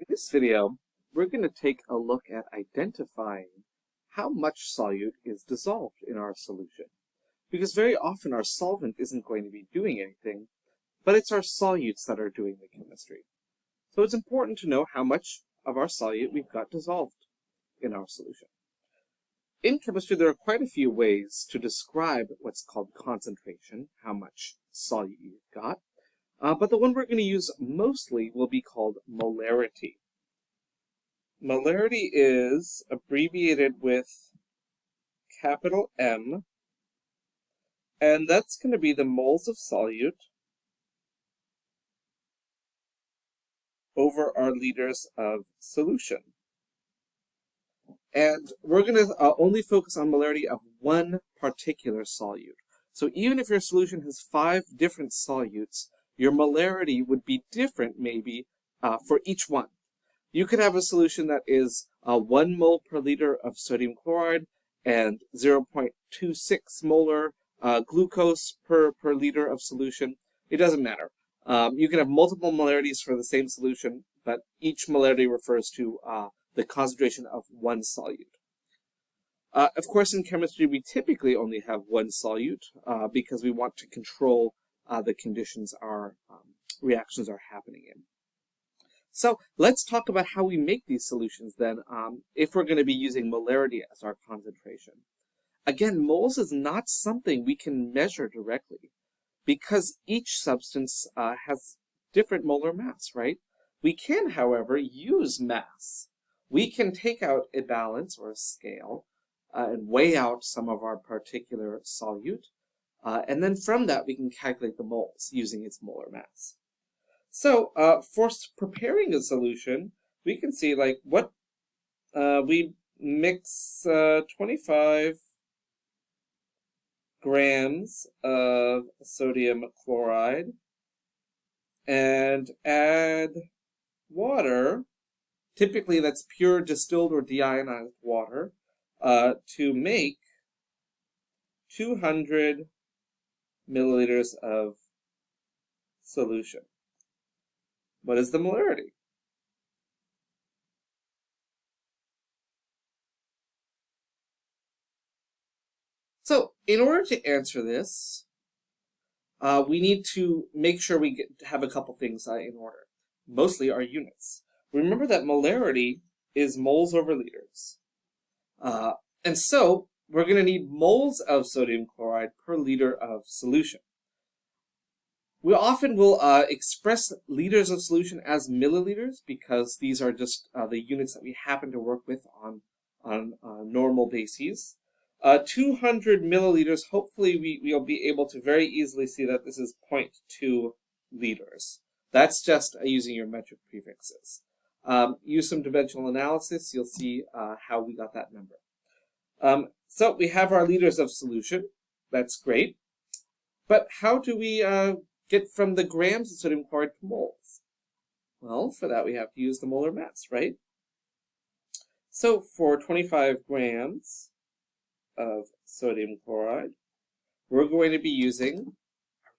this video, we're going to take a look at identifying how much solute is dissolved in our solution. Because very often our solvent isn't going to be doing anything, but it's our solutes that are doing the chemistry. So it's important to know how much of our solute we've got dissolved in our solution. In chemistry, there are quite a few ways to describe what's called concentration, how much solute you've got. But the one we're going to use mostly will be called molarity. Molarity is abbreviated with capital M, and that's going to be the moles of solute over our liters of solution. And we're going to only focus on molarity of one particular solute. So even if your solution has 5 different solutes, your molarity would be different maybe for each one. You could have a solution that is 1 mole per liter of sodium chloride and 0.26 molar glucose per liter of solution. It doesn't matter. You can have multiple molarities for the same solution, but each molarity refers to the concentration of one solute. Of course, in chemistry, we typically only have one solute because we want to control the conditions our reactions are happening in. So let's talk about how we make these solutions then, if we're going to be using molarity as our concentration. Again, moles is not something we can measure directly because each substance has different molar mass, right? We can, however, use mass. We can take out a balance or a scale and weigh out some of our particular solute, and then from that we can calculate the moles using its molar mass. So for preparing a solution, we can see like what we mix 25 grams of sodium chloride and add water. Typically that's pure distilled or deionized water to make 200 milliliters of solution. What is the molarity? So in order to answer this, we need to make sure we have a couple things in order. Mostly our units. Remember that molarity is moles over liters. And so we're going to need moles of sodium chloride per liter of solution. We often will express liters of solution as milliliters because these are just the units that we happen to work with on normal bases. 200 milliliters, hopefully we'll be able to very easily see that this is 0.2 liters. That's just using your metric prefixes. Use some dimensional analysis, you'll see how we got that number. So we have our liters of solution. That's great. But how do we get from the grams of sodium chloride to moles? Well, for that we have to use the molar mass, right? So for 25 grams of sodium chloride, we're going to be using our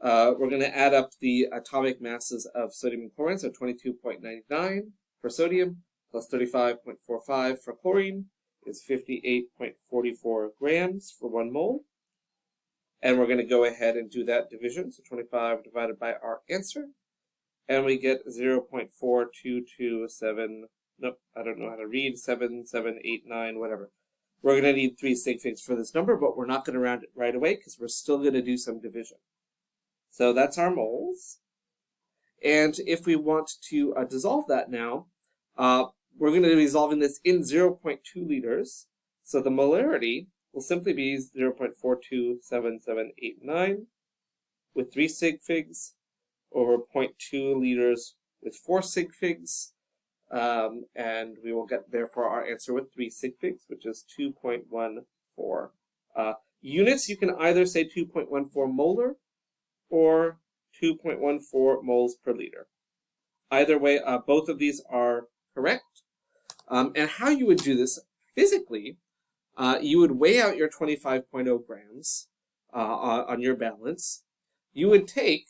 calculator. We're going to add up the atomic masses of sodium chlorine, so 22.99 for sodium plus 35.45 for chlorine is 58.44 grams for 1 mole. And we're going to go ahead and do that division. So 25 divided by our answer. And we get 0.4227, nope, I don't know how to read, 7789, whatever. We're going to need 3 sig figs for this number, but we're not going to round it right away because we're still going to do some division. So that's our moles. And if we want to dissolve that now, we're going to be dissolving this in 0.2 liters. So the molarity will simply be 0.427789 with 3 sig figs over 0.2 liters with 4 sig figs. And we will get therefore our answer with 3 sig figs, which is 2.14. Units, you can either say 2.14 molar or 2.14 moles per liter. Either way, both of these are correct. And how you would do this physically, you would weigh out your 25.0 grams on your balance. You would take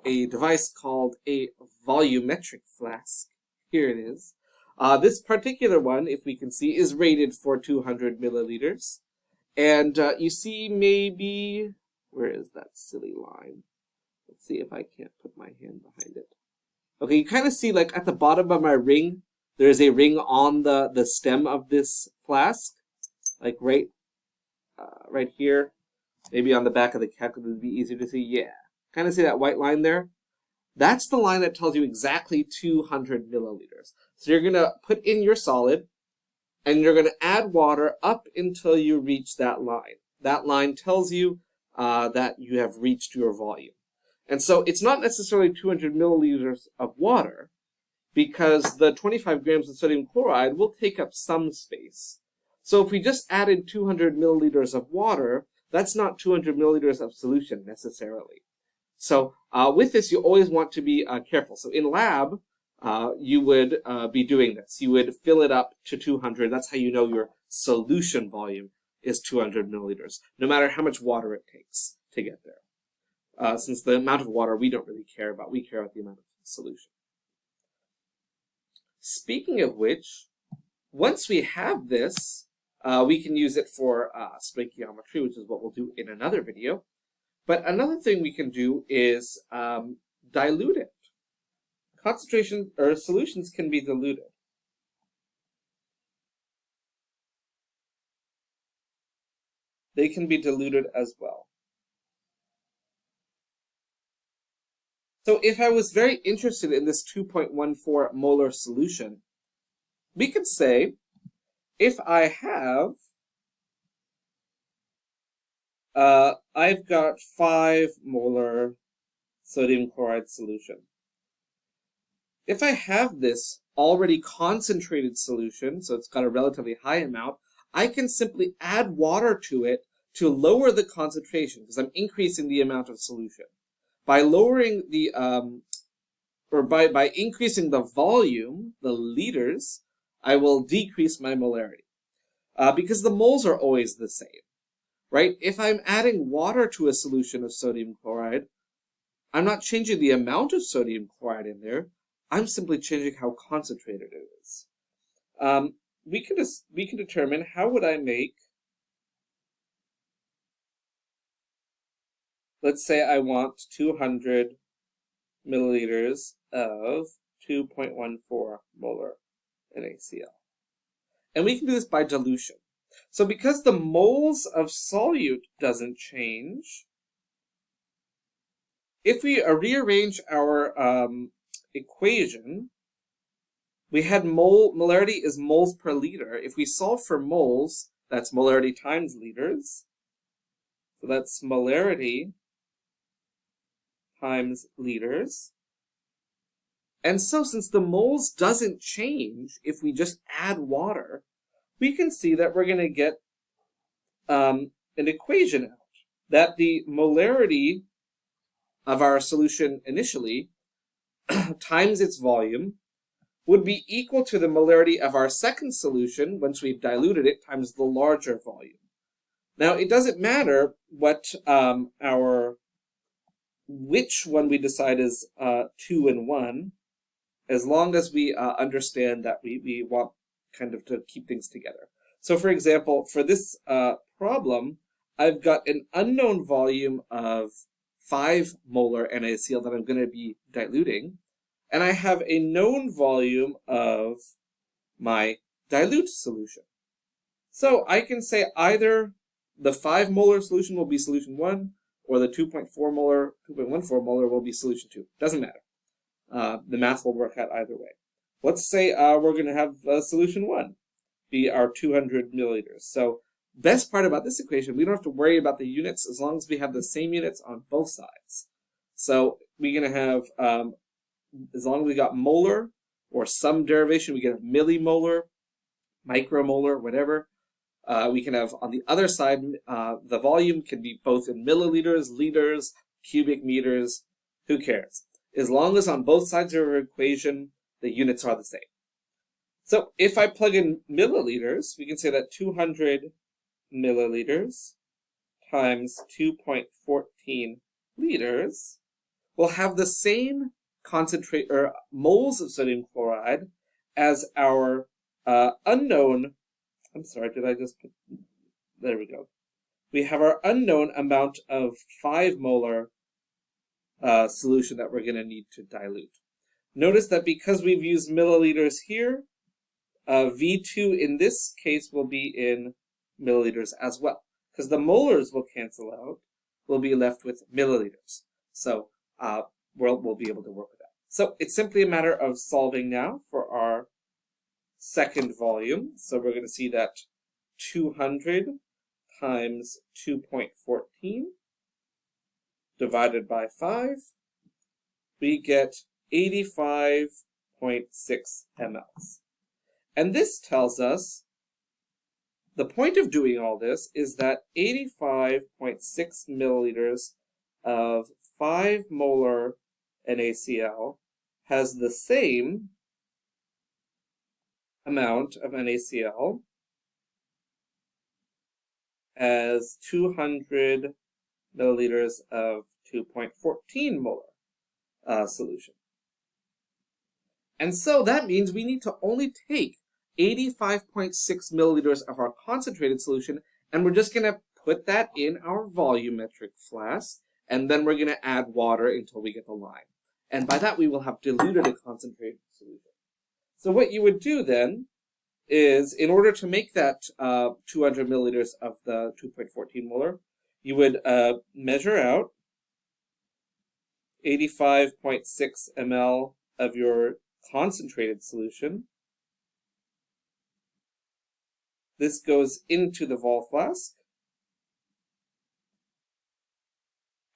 a device called a volumetric flask. Here it is. This particular one, if we can see, is rated for 200 milliliters. And you see maybe, where is that silly line? Let's see if I can't put my hand behind it. Okay, you kind of see like at the bottom of my ring, there's a ring on the stem of this flask, like right here. Maybe on the back of the calculator would be easier to see. Yeah, kind of see that white line there? That's the line that tells you exactly 200 milliliters. So you're going to put in your solid, and you're going to add water up until you reach that line. That line tells you that you have reached your volume. And so it's not necessarily 200 milliliters of water, because the 25 grams of sodium chloride will take up some space. So if we just added 200 milliliters of water, that's not 200 milliliters of solution necessarily. So with this, you always want to be careful. So in lab, you would be doing this. You would fill it up to 200. That's how you know your solution volume is 200 milliliters, no matter how much water it takes to get there. Since the amount of water we don't really care about. We care about the amount of solution. Speaking of which, once we have this, we can use it for stoichiometry, which is what we'll do in another video. But another thing we can do is dilute it. Concentration or solutions can be diluted. They can be diluted as well. So if I was very interested in this 2.14 molar solution, we could say if I have, I've got 5 molar sodium chloride solution. If I have this already concentrated solution, so it's got a relatively high amount, I can simply add water to it to lower the concentration, because I'm increasing the amount of solution. By lowering the, by increasing the volume, the liters, I will decrease my molarity. Because the moles are always the same, right? If I'm adding water to a solution of sodium chloride, I'm not changing the amount of sodium chloride in there. I'm simply changing how concentrated it is. We can determine how would I make. Let's say I want 200 milliliters of 2.14 molar NaCl. And we can do this by dilution. So because the moles of solute doesn't change, if we rearrange our equation, we had molarity is moles per liter. If we solve for moles, that's molarity times liters. So that's molarity times liters. And so since the moles doesn't change if we just add water, we can see that we're going to get an equation out that the molarity of our solution initially times its volume would be equal to the molarity of our second solution once we've diluted it times the larger volume. Now it doesn't matter what which one we decide is 2 and 1, as long as we understand that we want kind of to keep things together. So for example, for this problem, I've got an unknown volume of 5 molar NaCl that I'm going to be diluting, and I have a known volume of my dilute solution. So I can say either the 5 molar solution will be solution 1, or the 2.14 molar will be solution 2. Doesn't matter. The math will work out either way. Let's say we're going to have solution 1 be our 200 milliliters. So best part about this equation, we don't have to worry about the units as long as we have the same units on both sides. So we're going to have, as long as we got molar or some derivation, we can have millimolar, micromolar, whatever. We can have on the other side, the volume can be both in milliliters, liters, cubic meters, who cares? As long as on both sides of our equation, the units are the same. So if I plug in milliliters, we can say that 200 milliliters times 2.14 liters will have the same concentrate or moles of sodium chloride as our unknown. I'm sorry, did I just put, there we go. We have our unknown amount of 5 molar solution that we're going to need to dilute. Notice that because we've used milliliters here, V2 in this case will be in milliliters as well, because the molars will cancel out. We'll be left with milliliters. So we'll be able to work with that. So it's simply a matter of solving now for our second volume. So we're going to see that 200 times 2.14 divided by 5, we get 85.6 mLs. And this tells us the point of doing all this is that 85.6 milliliters of 5 molar NaCl has the same amount of NaCl as 200 milliliters of 2.14 molar solution. And so that means we need to only take 85.6 milliliters of our concentrated solution, and we're just going to put that in our volumetric flask, and then we're going to add water until we get the line. And by that, we will have diluted a concentrated solution. So what you would do then is, in order to make that 200 milliliters of the 2.14 molar, you would measure out 85.6 ml of your concentrated solution. This goes into the vol flask.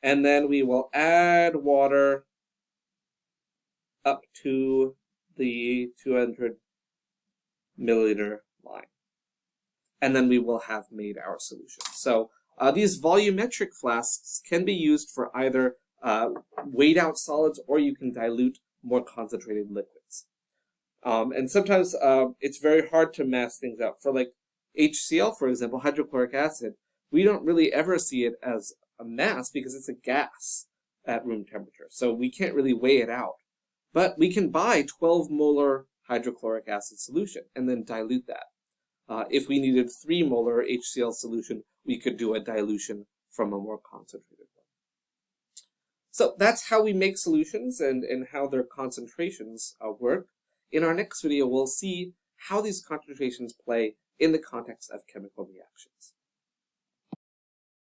And then we will add water up to the 200 milliliter line. And then we will have made our solution. So these volumetric flasks can be used for either weighed out solids, or you can dilute more concentrated liquids. And sometimes it's very hard to mass things out. For like HCl, for example, hydrochloric acid, we don't really ever see it as a mass because it's a gas at room temperature. So we can't really weigh it out. But we can buy 12 molar hydrochloric acid solution and then dilute that. If we needed 3 molar HCl solution, we could do a dilution from a more concentrated one. So that's how we make solutions and how their concentrations work. In our next video, we'll see how these concentrations play in the context of chemical reactions.